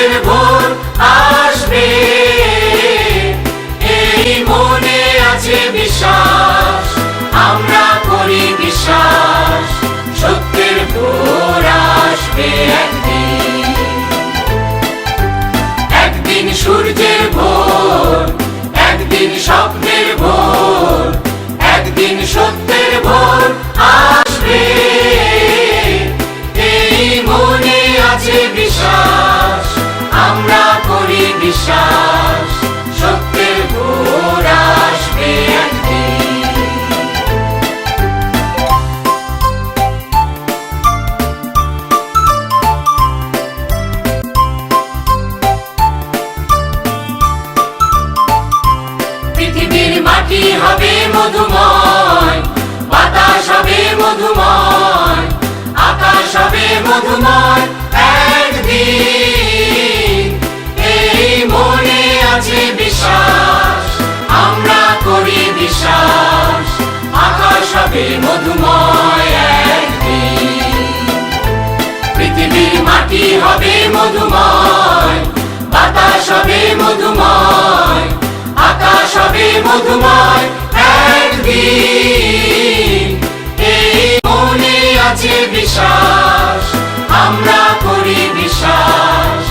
সত্যের ভোর আসবে, এই মনে আছে বিশ্বাস, আমরা করি বিশ্বাস, সত্যের ভোর আসবে একদিন। একদিন সূর্যের ভোর, একদিন স্বপ্নের ভোর, একদিন সত্যের ভোর আসবে, এই মনে আছে বিশ্বাস, আমরা করি বিশ্বাস, সত্যের ভোর আসবে একদিন। পৃথিবীর মাটি হবে মধুময়, বাতাস হবে মধুময়, আকাশ হবে মধুময় একদিন, এই মনে আছে বিশ্বাস, আমরা করি বিশ্বাস, আকাশ হবে মধুময় একদিন। পৃথিবীর মাটি হবে মধুময়, বাতাস হবে মধুময়, আকাশ হবে মধুময় একদিন, এই মনে আছে বিশ্বাস, আমরা করি বিশ্বাস,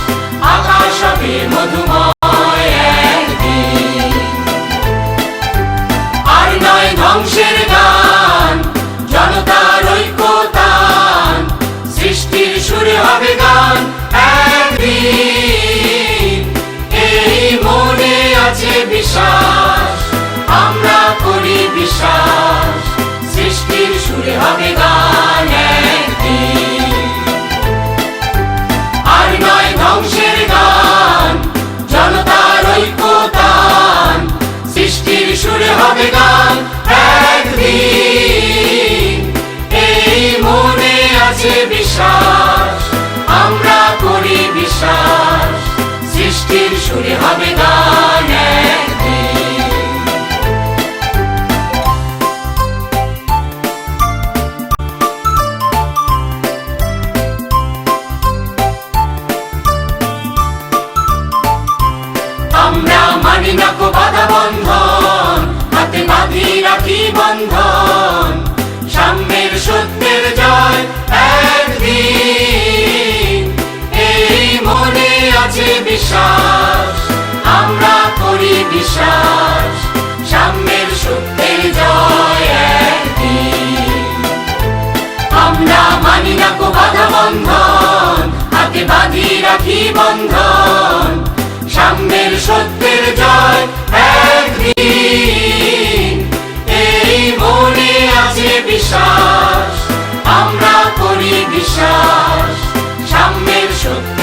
আকাশ হবে মধুময় একদিন। আর নয় ধ্বংসের গান, জনতার ঐক্যতান, সৃষ্টির সুরে হবে গান একদিন, এই মনে আছে বিশ্বাস, আমরা করি বিশ্বাস, সৃষ্টির সুরে হবে গান একদিন। আর নয় ধ্বংসের গান, জনতার ঐক্যতান, সৃষ্টির সুরে হবে গান একদিন, এই মনে আছে বিশ্বাস, আমরা করি বিশ্বাস, সৃষ্টির সুরে হবে গান একদিন। আমরা মানি না কো বাধা বন্ধন, হাতে বাঁধি রাখি বন্ধন, সাম্যের সত্যের জয় একদিন, এই মনে আছে বিশ্বাস, আমরা করি বিশ্বাস, সাম্যের সত্যের জয় একদিন। আমরা মানি না কো বাধা বন্ধন, হাতে বাঁধি রাখি বন্ধন, সাম্যের সত্যের জয় একদিন, এই মনে আছে বিশ্বাস, আমরা করি বিশ্বাস, সাম্যের সত্য